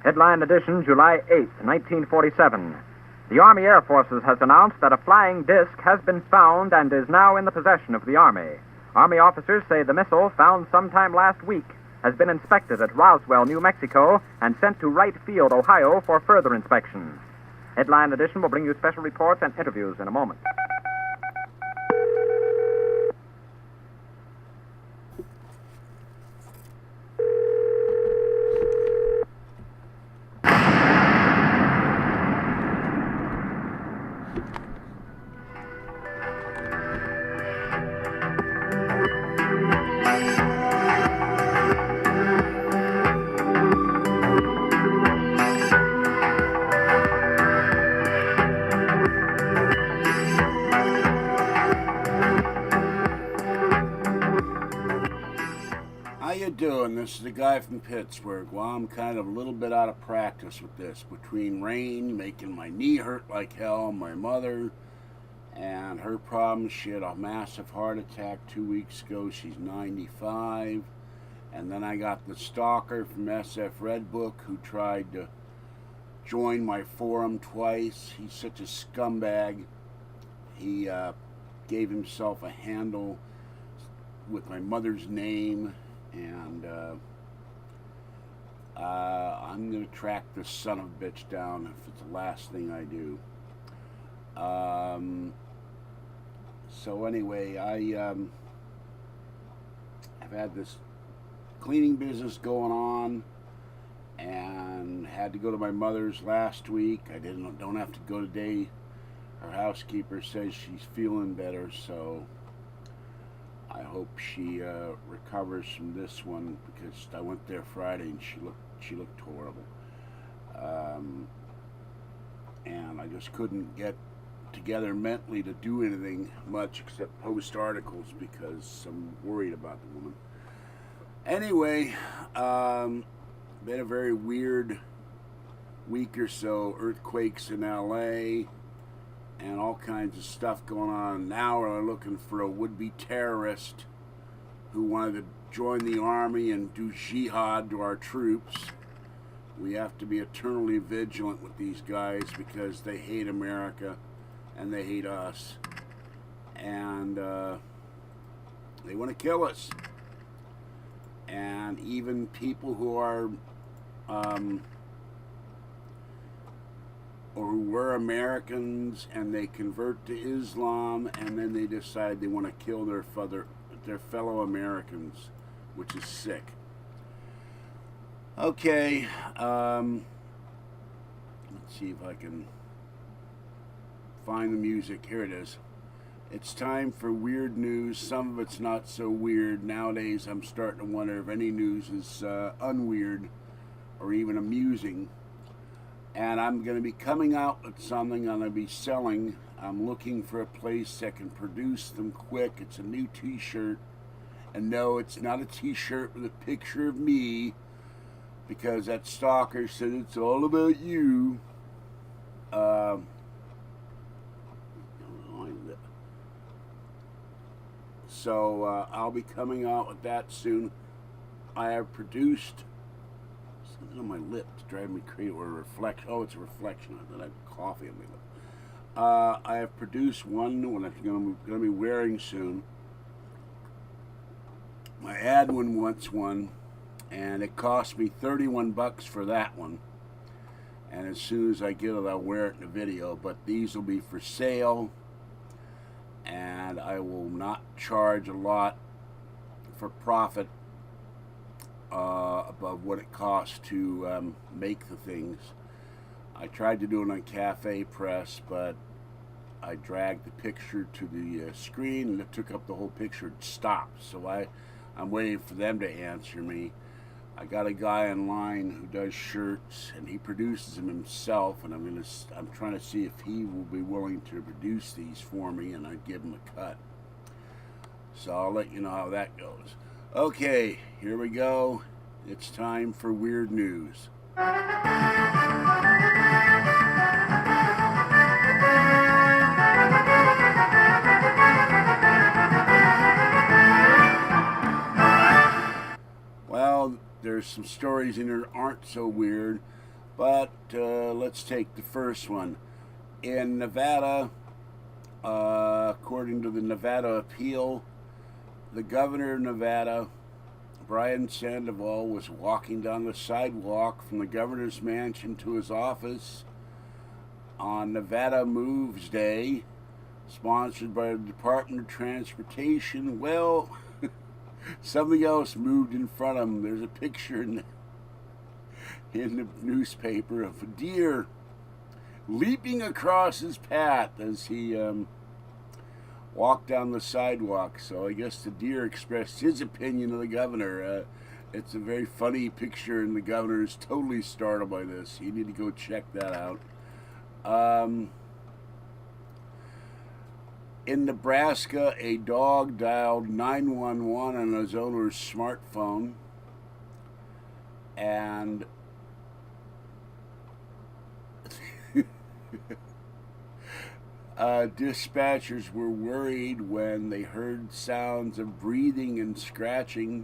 Headline edition, July 8, 1947. The Army Air Forces has announced that a flying disc has been found and is now in the possession of the Army. Army officers say the missile, found sometime last week, has been inspected at Roswell, New Mexico, and sent to Wright Field, Ohio, for further inspection. Headline edition will bring you special reports and interviews in a moment. Doing? This is the guy from Pittsburgh. Well, I'm kind of a little bit out of practice with this. Between rain, making my knee hurt like hell, my mother, and her problems. She had a massive heart attack 2 weeks ago. She's 95. And then I got the stalker from SF Red Book who tried to join my forum twice. He's such a scumbag. He gave himself a handle with my mother's name. And I'm going to track this son of a bitch down if it's the last thing I do. So anyway, I've had this cleaning business going on and had to go to my mother's last week. I don't have to go today. Her housekeeper says she's feeling better, so I hope she recovers from this one, because I went there Friday and she looked horrible, and I just couldn't get together mentally to do anything much except post articles because I'm worried about the woman. Anyway, been a very weird week or so. Earthquakes in LA. And all kinds of stuff going on. Now we're looking for a would-be terrorist who wanted to join the army and do jihad to our troops. We have to be eternally vigilant with these guys because they hate America and they hate us. And they want to kill us. And even people who are or who were Americans and they convert to Islam and then they decide they want to kill their fellow Americans, which is sick. Okay, let's see if I can find the music. Here it is. It's time for weird news. Some of it's not so weird. Nowadays I'm starting to wonder if any news is unweird or even amusing. And I'm going to be coming out with something I'm going to be selling. I'm looking for a place that can produce them quick. It's a new t-shirt. And no, it's not a t-shirt with a picture of me, because that stalker said it's all about you. So I'll be coming out with that soon. I have produced something on my lip to drive me crazy, or a reflection. Oh, it's a reflection. I thought I had coffee on my lip. I have produced one new one I'm going to be wearing soon. My ad one wants one, and it cost me $31 for that one. And as soon as I get it, I'll wear it in a video. But these will be for sale, and I will not charge a lot for profit above what it costs to make the things. I tried to do it on Cafe Press, but I dragged the picture to the screen and it took up the whole picture. It stopped, so I'm waiting for them to answer me. I got a guy online who does shirts and he produces them himself, and I'm trying to see if he will be willing to produce these for me, and I'd give him a cut. So I'll let you know how that goes. Okay, here we go. It's time for weird news. Well, there's some stories in here that aren't so weird, but let's take the first one. In Nevada, according to the Nevada Appeal, the governor of Nevada, Brian Sandoval, was walking down the sidewalk from the governor's mansion to his office on Nevada Moves Day, sponsored by the Department of Transportation. Well, something else moved in front of him. There's a picture in the newspaper of a deer leaping across his path as he walked down the sidewalk. So I guess the deer expressed his opinion of the governor. It's a very funny picture, and the governor is totally startled by this. You need to go check that out. In Nebraska, a dog dialed 911 on his owner's smartphone, and dispatchers were worried when they heard sounds of breathing and scratching,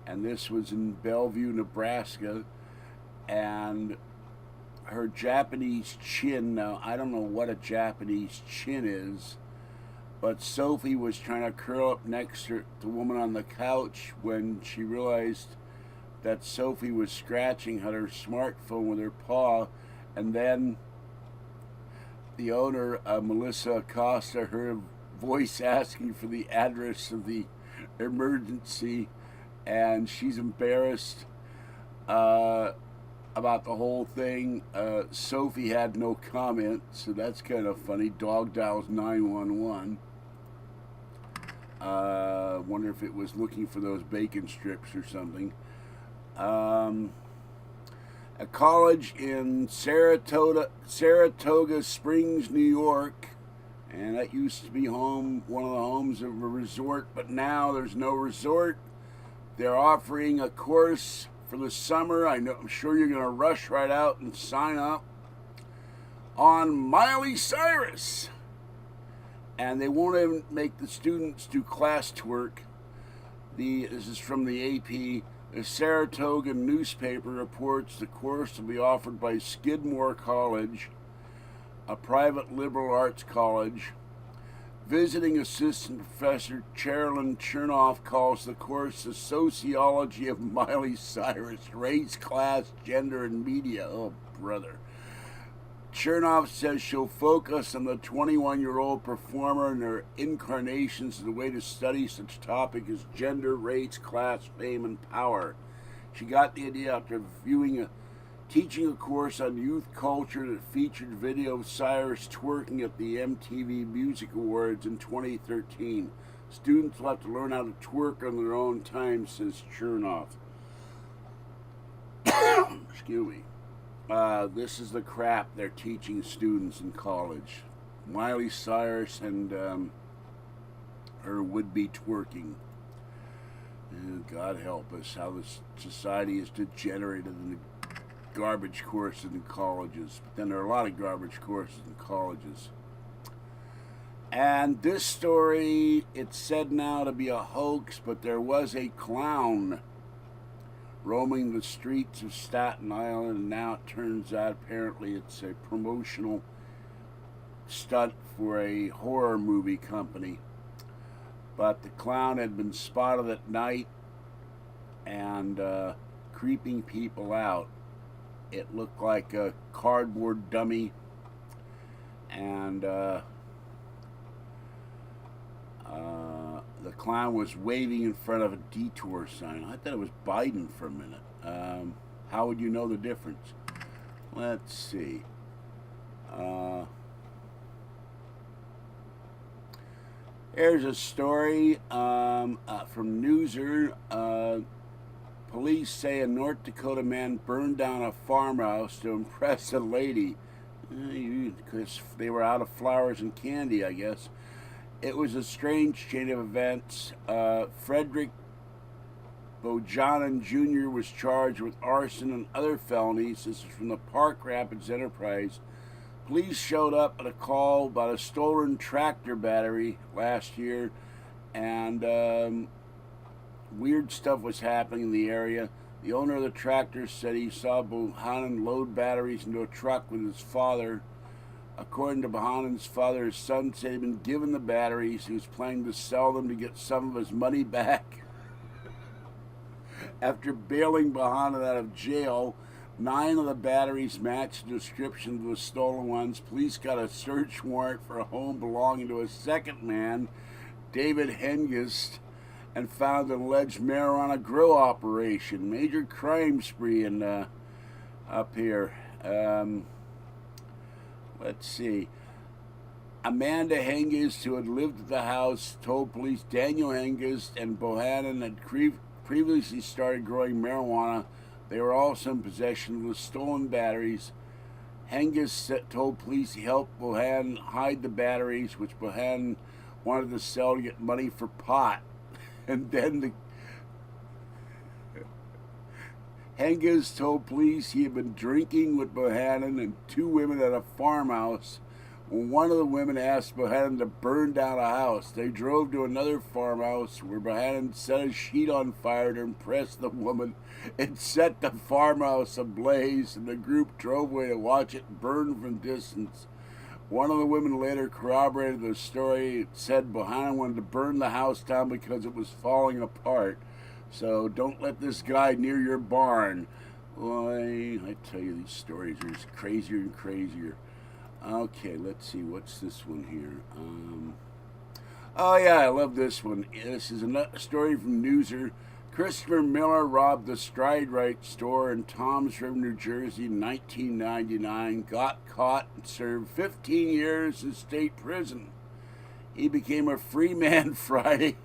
and this was in Bellevue, Nebraska, and her Japanese chin, now I don't know what a Japanese chin is, but Sophie was trying to curl up next to the woman on the couch when she realized that Sophie was scratching at her smartphone with her paw, and then the owner, Melissa Acosta, heard a voice asking for the address of the emergency, and she's embarrassed about the whole thing. Sophie had no comment, so that's kind of funny. Dog dials 911. Wonder if it was looking for those bacon strips or something. A college in Saratoga Springs, New York, and that used to be one of the homes of a resort, but now there's no resort. They're offering a course for the summer. I'm sure you're going to rush right out and sign up on Miley Cyrus. And they won't even make the students do classwork. This is from the AP. The Saratoga newspaper reports the course will be offered by Skidmore College, a private liberal arts college. Visiting assistant professor Chairlin Chernoff calls the course the sociology of Miley Cyrus, race, class, gender, and media. Oh, brother. Chernoff says she'll focus on the 21-year-old performer and her incarnations as a way to study such topics as gender, race, class, fame, and power. She got the idea after teaching a course on youth culture that featured video of Cyrus twerking at the MTV Music Awards in 2013. Students will have to learn how to twerk on their own time, says Chernoff. Excuse me. This is the crap they're teaching students in college. Miley Cyrus and her would-be twerking. God help us, how this society is degenerated in the garbage courses in colleges. But then there are a lot of garbage courses in colleges. And this story, it's said now to be a hoax, but there was a clown roaming the streets of Staten Island, and now it turns out apparently it's a promotional stunt for a horror movie company. But the clown had been spotted at night and creeping people out. It looked like a cardboard dummy, and the clown was waving in front of a detour sign. I thought it was Biden for a minute. How would you know the difference? Let's see. Here's a story from Newser. Police say a North Dakota man burned down a farmhouse to impress a lady. Because they were out of flowers and candy, I guess. It was a strange chain of events. Frederick Bojanan Jr. was charged with arson and other felonies. This is from the Park Rapids Enterprise. Police showed up at a call about a stolen tractor battery last year, and weird stuff was happening in the area. The owner of the tractor said he saw Bohannon load batteries into a truck with his father. According to Bohannon's father, his son said he'd been given the batteries. He was planning to sell them to get some of his money back. After bailing Bohannon out of jail, 9 of the batteries matched the description of the stolen ones. Police got a search warrant for a home belonging to a second man, David Hengist, and found an alleged marijuana grow operation. Major crime spree up here. Let's see. Amanda Hengist, who had lived at the house, told police Daniel Hengist and Bohannon had previously started growing marijuana. They were also in possession of the stolen batteries. Hengist told police he helped Bohannon hide the batteries, which Bohannon wanted to sell to get money for pot. And then Hengist told police he had been drinking with Bohannon and 2 women at a farmhouse. When one of the women asked Bohannon to burn down a house, they drove to another farmhouse where Bohannon set a sheet on fire to impress the woman. It set the farmhouse ablaze, and the group drove away to watch it burn from distance. One of the women later corroborated the story. It said Bohannon wanted to burn the house down because it was falling apart. So don't let this guy near your barn. Boy, I tell you, these stories are just crazier and crazier. Okay, let's see. What's this one here? Oh, yeah, I love this one. This is a story from Newser. Christopher Miller robbed the Stride Right store in Toms River, New Jersey in 1999, got caught and served 15 years in state prison. He became a free man Friday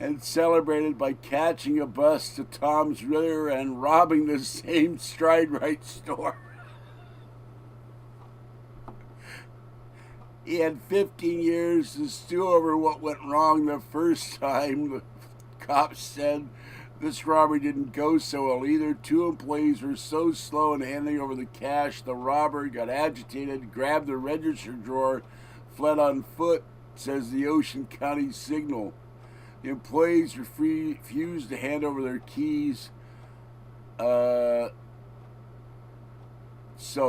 and celebrated by catching a bus to Toms River and robbing the same Stride Right store. He had 15 years to stew over what went wrong the first time. The cops said this robbery didn't go so well either. 2 employees were so slow in handing over the cash, the robber got agitated, grabbed the register drawer, fled on foot, says the Ocean County Signal. The employees refused to hand over their keys, so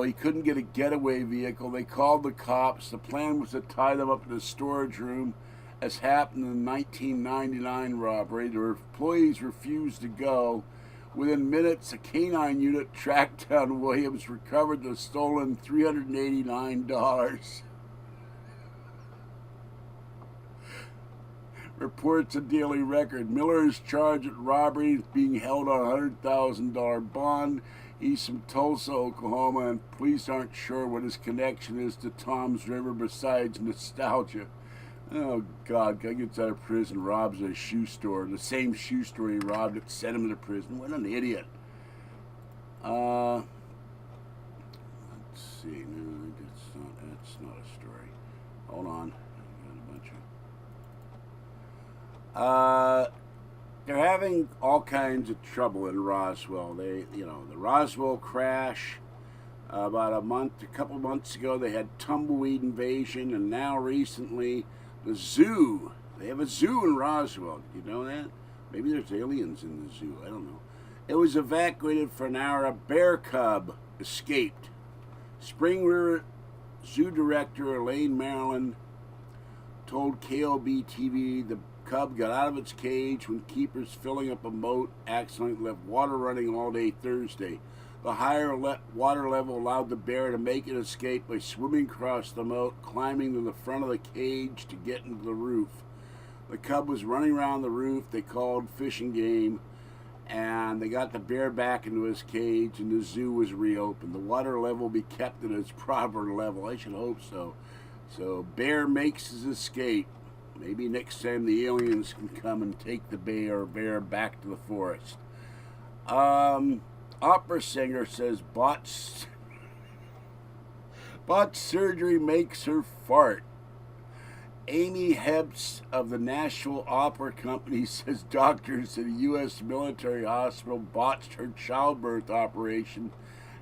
he couldn't get a getaway vehicle. They called the cops. The plan was to tie them up in a storage room, as happened in the 1999 robbery. The employees refused to go. Within minutes, a canine unit tracked down Williams, recovered the stolen $389. Reports a Daily Record. Miller is charged with robbery, being held on a $100,000 bond. He's from Tulsa, Oklahoma, and police aren't sure what his connection is to Toms River besides nostalgia. Oh, God, guy gets out of prison, robs a shoe store. The same shoe store he robbed that sent him to prison. What an idiot. Let's see. No, that's not a story. Hold on. They're having all kinds of trouble in Roswell. The Roswell crash, about a couple months ago, they had tumbleweed invasion, and now recently, the zoo. They have a zoo in Roswell. Did you know that? Maybe there's aliens in the zoo. I don't know. It was evacuated for an hour. A bear cub escaped. Spring River Zoo Director Elaine Maryland told KOB-TV the cub got out of its cage when keepers filling up a moat accidentally left water running all day Thursday. The higher water level allowed the bear to make an escape by swimming across the moat, climbing to the front of the cage to get into the roof. The cub was running around the roof. They called Fish and Game, and they got the bear back into his cage, and the zoo was reopened. The water level will be kept at its proper level. I should hope so. So bear makes his escape. Maybe next time the aliens can come and take the bear back to the forest. Opera singer says botched surgery makes her fart. Amy Hebst of the Nashville Opera Company says doctors at a U.S. military hospital botched her childbirth operation,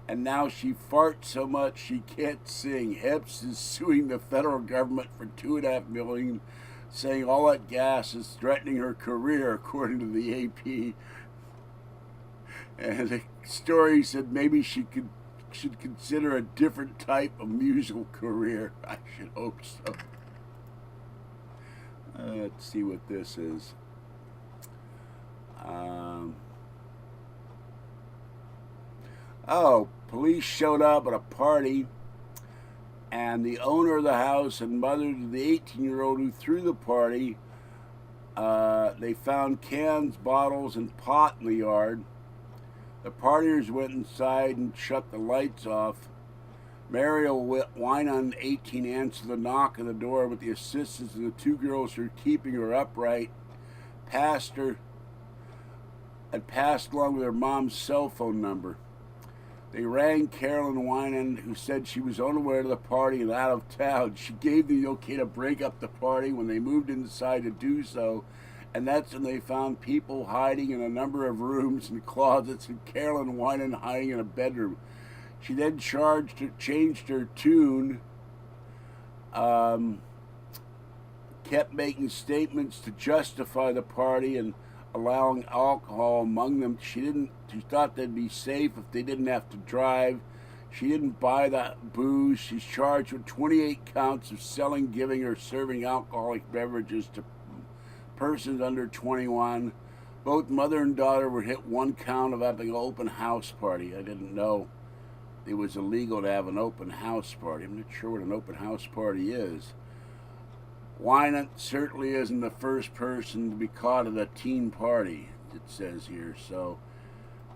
and now she farts so much she can't sing. Hebst is suing the federal government for $2.5 million saying all that gas is threatening her career, according to the AP. And the story said maybe she should consider a different type of musical career. I should hope so. Let's see what this is. Police showed up at a party, and the owner of the house and mother to the 18-year-old who threw the party, they found cans, bottles, and pot in the yard. The partiers went inside and shut the lights off. Mario Winan, 18, answered the knock on the door with the assistance of the two girls who were keeping her upright, passed along with her mom's cell phone number. They rang Carolyn Winan, who said she was on her way to the party and out of town. She gave the okay to break up the party when they moved inside to do so, and that's when they found people hiding in a number of rooms and closets, and Carolyn Winan hiding in a bedroom. She then changed her tune, kept making statements to justify the party and allowing alcohol among them. She thought they'd be safe if they didn't have to drive. She didn't buy the booze. She's charged with 28 counts of selling, giving, or serving alcoholic beverages to persons under 21. Both mother and daughter were hit one count of having an open house party. I didn't know it was illegal to have an open house party. I'm not sure what an open house party is. Winan certainly isn't the first person to be caught at a teen party, it says here. So,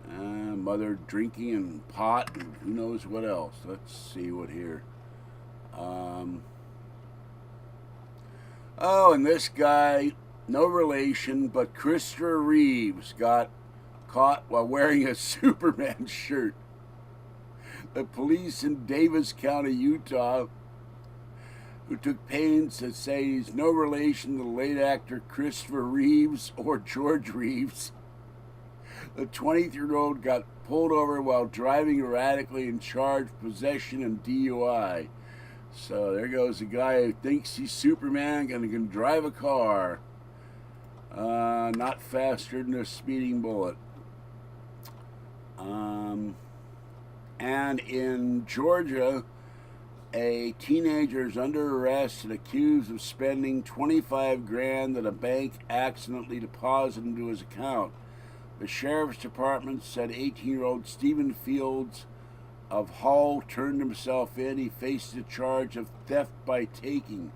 mother drinking and pot and who knows what else. Let's see what here. And this guy, no relation, but Christopher Reeves got caught while wearing a Superman shirt. The police in Davis County, Utah, who took pains to say he's no relation to the late actor Christopher Reeves or George Reeves. The 20-year-old got pulled over while driving erratically and charged possession and DUI. So there goes a guy who thinks he's Superman and can drive a car. Not faster than a speeding bullet. And in Georgia, a teenager is under arrest and accused of spending $25,000 that a bank accidentally deposited into his account. The sheriff's department said 18-year-old Stephen Fields of Hull turned himself in. He faced a charge of theft by taking.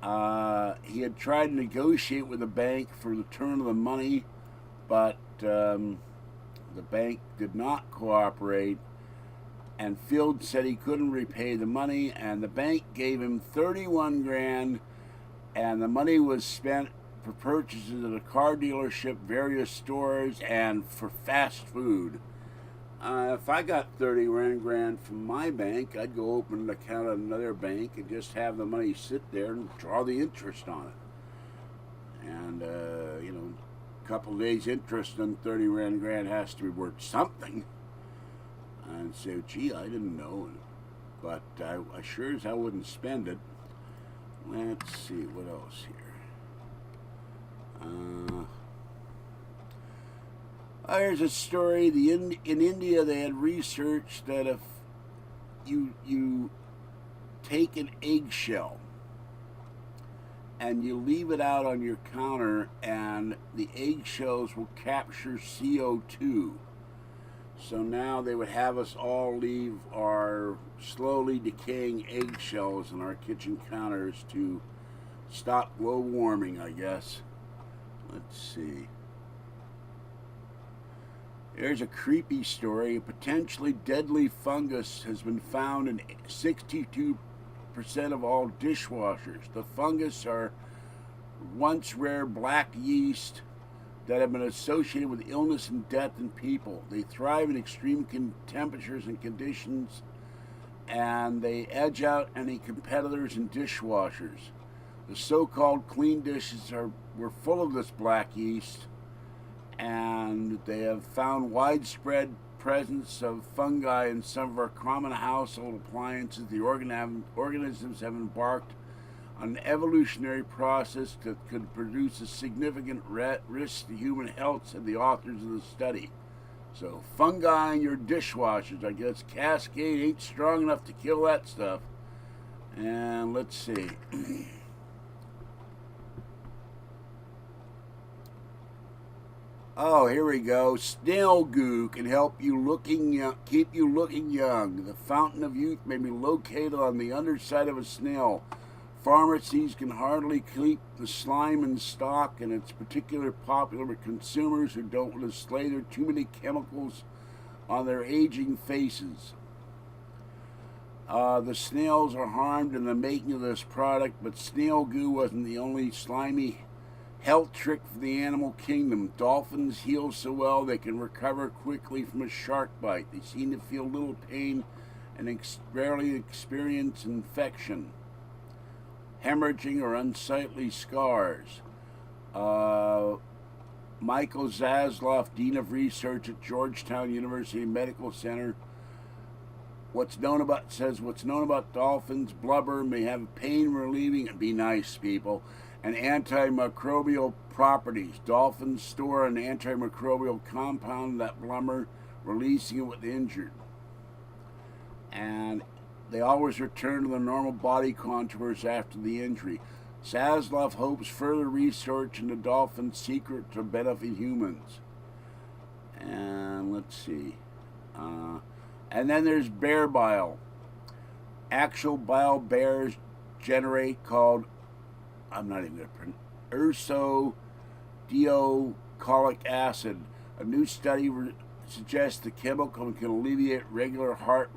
He had tried to negotiate with the bank for the return of the money, but the bank did not cooperate, and Fields said he couldn't repay the money, and the bank gave him $31,000, and the money was spent for purchases at a car dealership, various stores, and for fast food. If I got $30,000 from my bank, I'd go open an account at another bank and just have the money sit there and draw the interest on it. And, a couple of days interest on $30,000 has to be worth something. And say, gee, I didn't know. But I sure as I wouldn't spend it. Let's see, what else here? Here's a story. In India, they had researched that if you take an eggshell and you leave it out on your counter, and the eggshells will capture CO2. So now they would have us all leave our slowly decaying eggshells on our kitchen counters to stop global warming, I guess. Let's see. Here's a creepy story. A potentially deadly fungus has been found in 62% of all dishwashers. The fungus are once rare black yeast that have been associated with illness and death in people. They thrive in extreme temperatures and conditions, and they edge out any competitors in dishwashers. The so-called clean dishes were full of this black yeast, and they have found widespread presence of fungi in some of our common household appliances. The organisms have embarked an evolutionary process that could produce a significant risk to human health, said the authors of the study. So fungi in your dishwashers, I guess Cascade ain't strong enough to kill that stuff. And let's see. Oh, here we go. Snail goo can help you keep you looking young. The fountain of youth may be located on the underside of a snail. Pharmacies can hardly keep the slime in stock, and it's particularly popular with consumers who don't want to slather too many chemicals on their aging faces. The snails are harmed in the making of this product, but snail goo wasn't the only slimy health trick for the animal kingdom. Dolphins heal so well they can recover quickly from a shark bite. They seem to feel little pain and rarely experience infection, hemorrhaging, or unsightly scars. Michael Zasloff, Dean of Research at Georgetown University Medical Center, what's known about dolphins' blubber may have pain relieving, and be nice, people, and antimicrobial properties. Dolphins store an antimicrobial compound in that blubber, releasing it with the injured. And they always return to their normal body contours after the injury. Zasloff hopes further research into dolphins' secret to benefit humans. And let's see. And then there's bear bile. Actual bile bears generate called, I'm not even going to pronounce, ursodeoxycholic acid. A new study suggests the chemical can alleviate irregular heart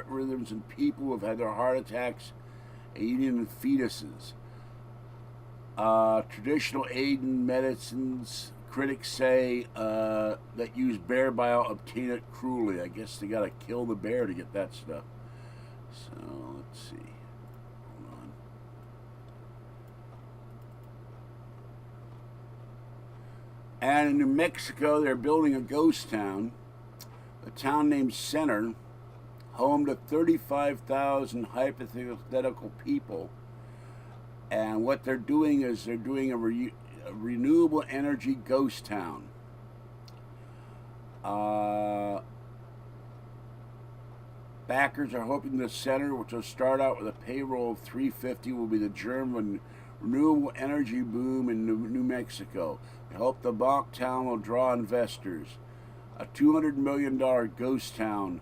rhythms in people who have had their heart attacks, and even in fetuses. Traditional Asian medicines, critics say that use bear bile obtain it cruelly. I guess they got to kill the bear to get that stuff. So let's see. Hold on. And in New Mexico, they're building a ghost town, a town named Center, home to 35,000 hypothetical people. And what they're doing is they're doing a renewable energy ghost town. Backers are hoping the center, which will start out with a payroll of 350, will be the germ of a renewable energy boom in New Mexico. They hope the mock town will draw investors. A $200 million ghost town.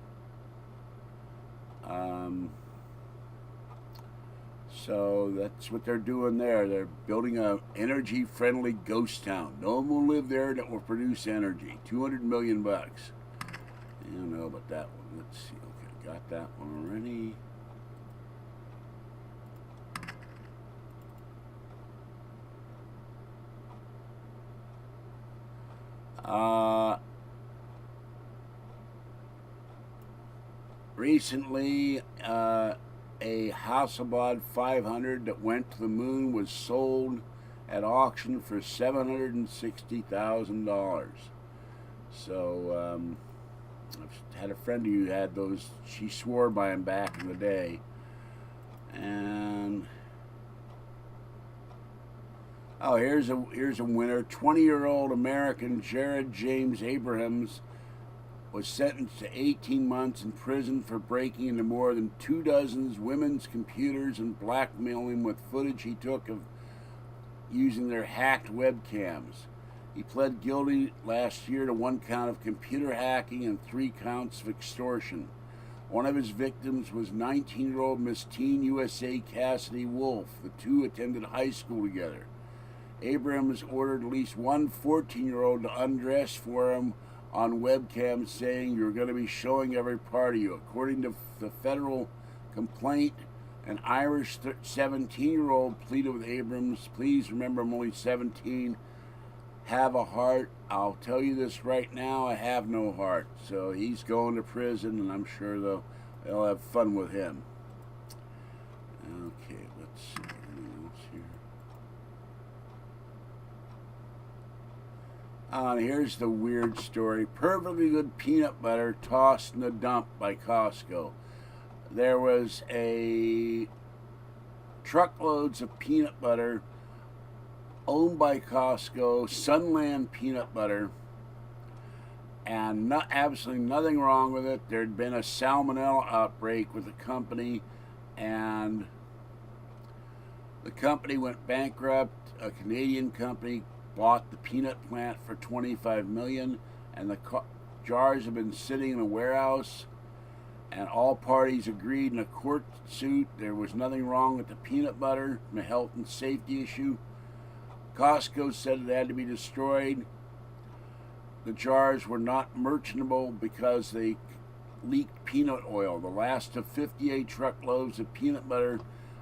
So that's what they're doing there. They're building a energy-friendly ghost town. No one will live there that will produce energy. $200 million. I don't know about that one. Let's see. Okay, got that one already. Recently, a Hasselblad 500 that went to the moon was sold at auction for $760,000. So I've had a friend who had those. She swore by them back in the day. And oh, here's a winner. 20-year-old American Jared James Abrahams was sentenced to 18 months in prison for breaking into more than 24 women's computers and blackmailing with footage he took of using their hacked webcams. He pled guilty last year to 1 count of computer hacking and 3 counts of extortion. One of his victims was 19-year-old Miss Teen USA Cassidy Wolf. The two attended high school together. Abrahams ordered at least one 14-year-old to undress for him on webcam, saying, "You're going to be showing every part of you." According to the federal complaint, an Irish 17-year-old pleaded with Abrams, "Please remember I'm only 17. Have a heart. I'll tell you this right now, I have no heart." So he's going to prison, and I'm sure they'll have fun with him. Okay, let's see. Anything else here? Here's the weird story. Perfectly good peanut butter tossed in the dump by Costco. There was a truckloads of peanut butter owned by Costco, Sunland peanut butter, and absolutely nothing wrong with it. There'd been a salmonella outbreak with the company, and the company went bankrupt. A Canadian company bought the peanut plant for $25 million, and the jars have been sitting in a warehouse, and all parties agreed in a court suit there was nothing wrong with the peanut butter, a health and safety issue. Costco said it had to be destroyed. The jars were not merchantable because they leaked peanut oil. The last of 58 truckloads of peanut butter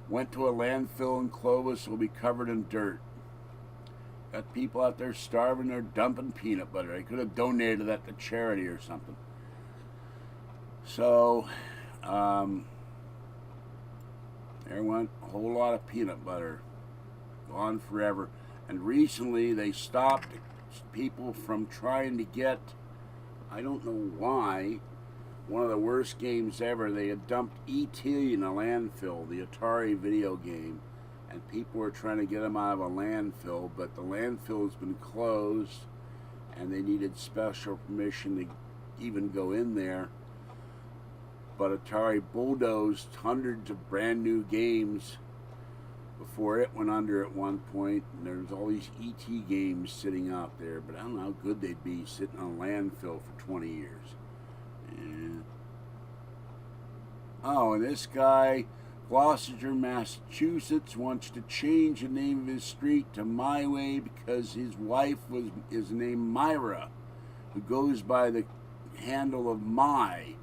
went to a landfill in Clovis, will be covered in dirt. Got people out there starving, they're dumping peanut butter. They could have donated that to charity or something. So, there went a whole lot of peanut butter. Gone forever. And recently they stopped people from trying to get, I don't know why, one of the worst games ever. They had dumped E.T. in a landfill, the Atari video game, and people were trying to get them out of a landfill, but the landfill has been closed, and they needed special permission to even go in there. But Atari bulldozed hundreds of brand new games before it went under at one point, and there's all these E.T. games sitting out there, but I don't know how good they'd be sitting on a landfill for 20 years. Yeah. Oh, and this guy, Gloucester, Massachusetts, wants to change the name of his street to My Way because his wife is named Myra, who goes by the handle of My.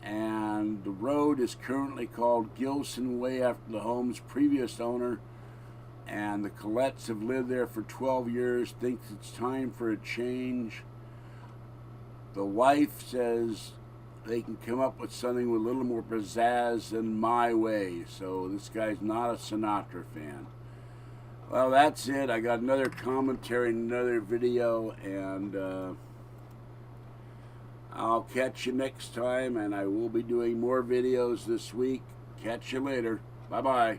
And the road is currently called Gilson Way after the home's previous owner, and the Colettes have lived there for 12 years, thinks it's time for a change. The wife says they can come up with something with a little more pizzazz than My Way, so this guy's not a Sinatra fan. Well, that's it. I got another commentary in another video, and I'll catch you next time, and I will be doing more videos this week. Catch you later. Bye-bye.